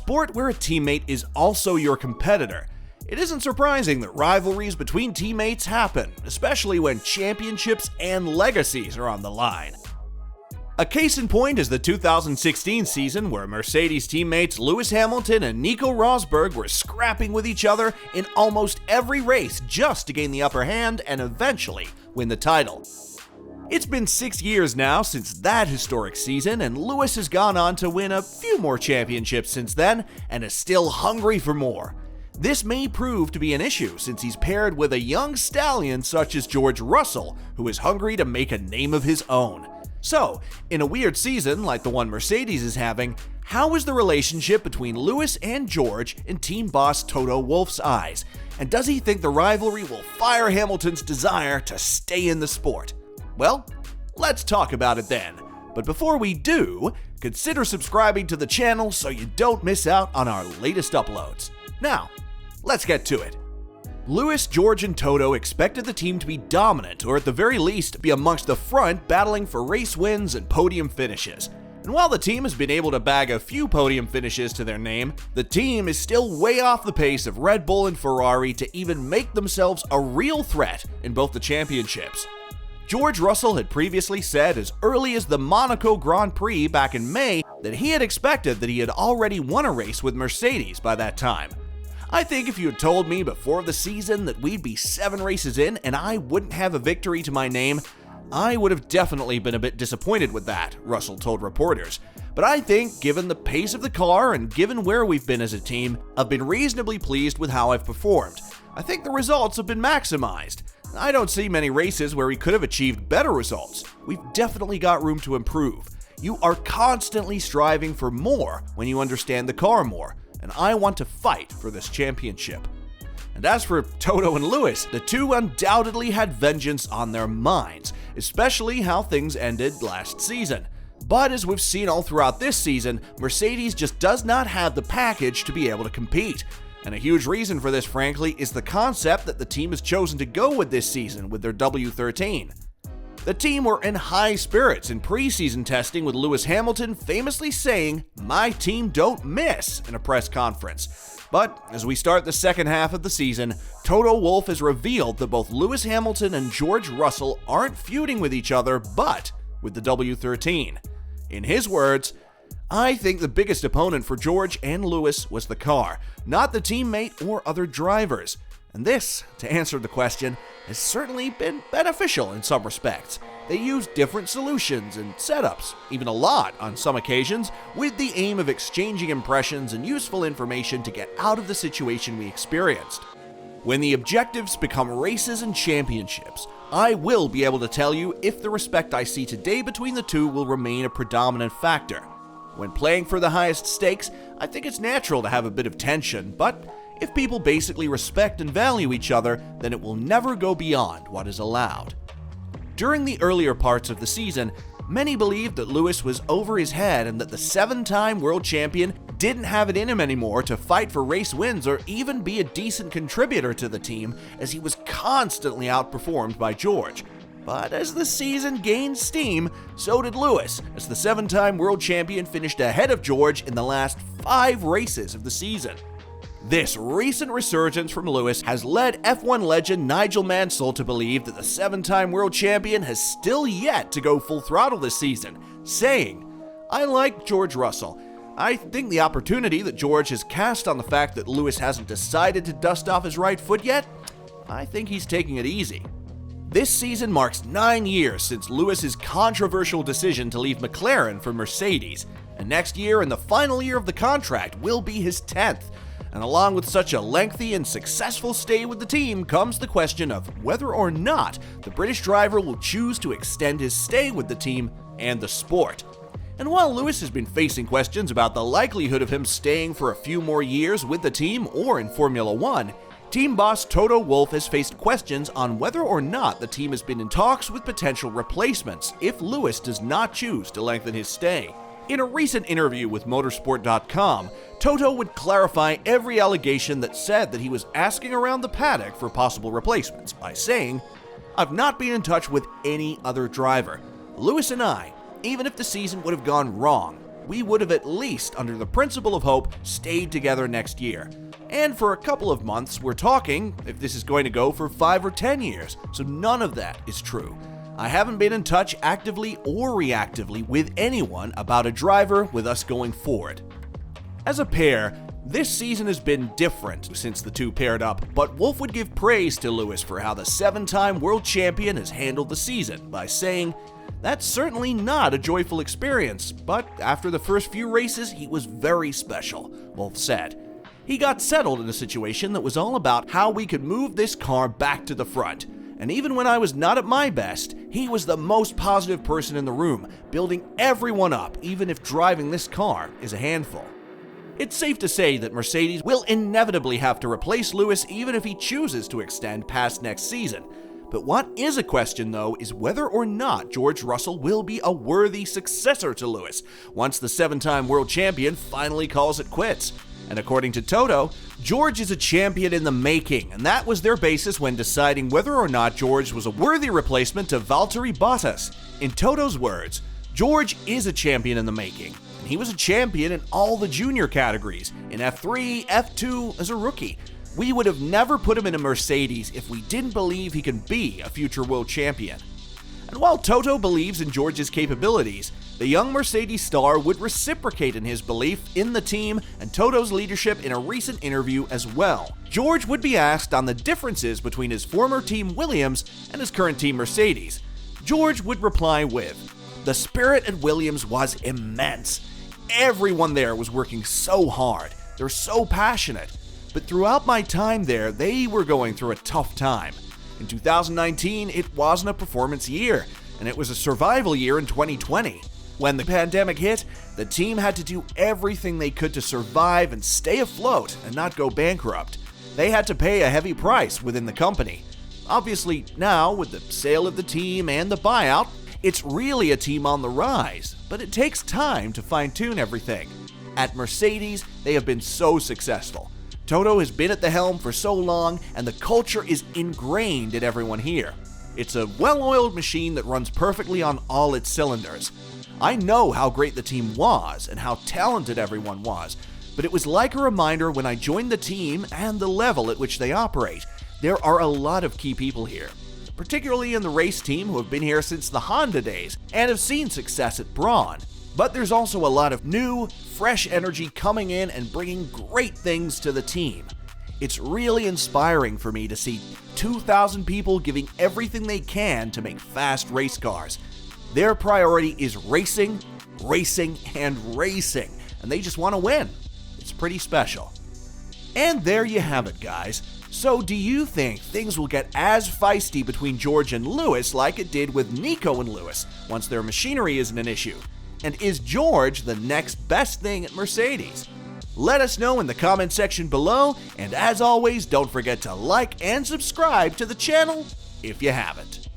sport where a teammate is also your competitor, it isn't surprising that rivalries between teammates happen, especially when championships and legacies are on the line. A case in point is the 2016 season where Mercedes teammates Lewis Hamilton and Nico Rosberg were scrapping with each other in almost every race just to gain the upper hand and eventually win the title. It's been 6 years now since that historic season, and Lewis has gone on to win a few more championships since then and is still hungry for more. This may prove to be an issue since he's paired with a young stallion such as George Russell, who is hungry to make a name of his own. So, in a weird season like the one Mercedes is having, how is the relationship between Lewis and George in team boss Toto Wolff's eyes? And does he think the rivalry will fire Hamilton's desire to stay in the sport? Well, let's talk about it then. But before we do, consider subscribing to the channel so you don't miss out on our latest uploads. Now, let's get to it. Lewis, George, and Toto expected the team to be dominant, or at the very least, be amongst the front battling for race wins and podium finishes. And while the team has been able to bag a few podium finishes to their name, the team is still way off the pace of Red Bull and Ferrari to even make themselves a real threat in both the championships. George Russell had previously said as early as the Monaco Grand Prix back in May that he had expected that he had already won a race with Mercedes by that time. I think if you had told me before the season that we'd be 7 races in and I wouldn't have a victory to my name, I would have definitely been a bit disappointed with that, Russell told reporters. But I think, given the pace of the car and given where we've been as a team, I've been reasonably pleased with how I've performed. I think the results have been maximized. I don't see many races where we could have achieved better results. We've definitely got room to improve. You are constantly striving for more when you understand the car more, and I want to fight for this championship. And as for Toto and Lewis, the two undoubtedly had vengeance on their minds, especially how things ended last season. But as we've seen all throughout this season, Mercedes just does not have the package to be able to compete. And a huge reason for this, frankly, is the concept that the team has chosen to go with this season with their W13. The team were in high spirits in preseason testing, with Lewis Hamilton famously saying, "My team don't miss," in a press conference. But as we start the second half of the season, Toto Wolff has revealed that both Lewis Hamilton and George Russell aren't feuding with each other, but with the W13. In his words, "I think the biggest opponent for George and Lewis was the car, not the teammate or other drivers. And this, to answer the question, has certainly been beneficial in some respects. They used different solutions and setups, even a lot on some occasions, with the aim of exchanging impressions and useful information to get out of the situation we experienced. When the objectives become races and championships, I will be able to tell you if the respect I see today between the two will remain a predominant factor. When playing for the highest stakes, I think it's natural to have a bit of tension, but if people basically respect and value each other, then it will never go beyond what is allowed." During the earlier parts of the season, many believed that Lewis was over his head and that the 7-time world champion didn't have it in him anymore to fight for race wins or even be a decent contributor to the team, as he was constantly outperformed by George. But as the season gained steam, so did Lewis, as the 7-time world champion finished ahead of George in the last 5 races of the season. This recent resurgence from Lewis has led F1 legend Nigel Mansell to believe that the 7-time world champion has still yet to go full throttle this season, saying, "I like George Russell. I think the opportunity that George has cast on the fact that Lewis hasn't decided to dust off his right foot yet, I think he's taking it easy." This season marks 9 years since Lewis's controversial decision to leave McLaren for Mercedes, and next year and the final year of the contract will be his 10th. And along with such a lengthy and successful stay with the team comes the question of whether or not the British driver will choose to extend his stay with the team and the sport. And while Lewis has been facing questions about the likelihood of him staying for a few more years with the team or in Formula One, team boss Toto Wolff has faced questions on whether or not the team has been in talks with potential replacements if Lewis does not choose to lengthen his stay. In a recent interview with Motorsport.com, Toto would clarify every allegation that said that he was asking around the paddock for possible replacements by saying, "I've not been in touch with any other driver. Lewis and I, even if the season would have gone wrong, we would have at least, under the principle of hope, stayed together next year. And for a couple of months, we're talking if this is going to go for 5 or 10 years, so none of that is true. I haven't been in touch actively or reactively with anyone about a driver with us going forward. As a pair, this season has been different since the two paired up, but Wolff would give praise to Lewis for how the 7-time world champion has handled the season by saying, "That's certainly not a joyful experience, but after the first few races, he was very special," Wolff said. "He got settled in a situation that was all about how we could move this car back to the front. And even when I was not at my best, he was the most positive person in the room, building everyone up, even if driving this car is a handful." It's safe to say that Mercedes will inevitably have to replace Lewis even if he chooses to extend past next season. But what is a question, though, is whether or not George Russell will be a worthy successor to Lewis once the 7-time world champion finally calls it quits. And according to Toto, George is a champion in the making, and that was their basis when deciding whether or not George was a worthy replacement to Valtteri Bottas. In Toto's words, George is a champion in the making, and he was a champion in all the junior categories, in F3, F2 as a rookie. We would have never put him in a Mercedes if we didn't believe he can be a future world champion. And while Toto believes in George's capabilities, the young Mercedes star would reciprocate in his belief in the team and Toto's leadership in a recent interview as well. George would be asked on the differences between his former team Williams and his current team Mercedes. George would reply with, "The spirit at Williams was immense. Everyone there was working so hard. They're so passionate. But throughout my time there, they were going through a tough time. In 2019, it wasn't a performance year, and it was a survival year in 2020. When the pandemic hit, the team had to do everything they could to survive and stay afloat and not go bankrupt. They had to pay a heavy price within the company. Obviously, now, with the sale of the team and the buyout, it's really a team on the rise, but it takes time to fine-tune everything. At Mercedes, they have been so successful. Toto has been at the helm for so long, and the culture is ingrained in everyone here. It's a well-oiled machine that runs perfectly on all its cylinders. I know how great the team was and how talented everyone was, but it was like a reminder when I joined the team and the level at which they operate. There are a lot of key people here, particularly in the race team who have been here since the Honda days and have seen success at Brawn. But there's also a lot of new, fresh energy coming in and bringing great things to the team. It's really inspiring for me to see 2,000 people giving everything they can to make fast race cars. Their priority is racing, racing, and racing, and they just want to win. It's pretty special. And there you have it, guys. So do you think things will get as feisty between George and Lewis like it did with Nico and Lewis once their machinery isn't an issue? And is George the next best thing at Mercedes? Let us know in the comment section below, and as always, don't forget to like and subscribe to the channel if you haven't.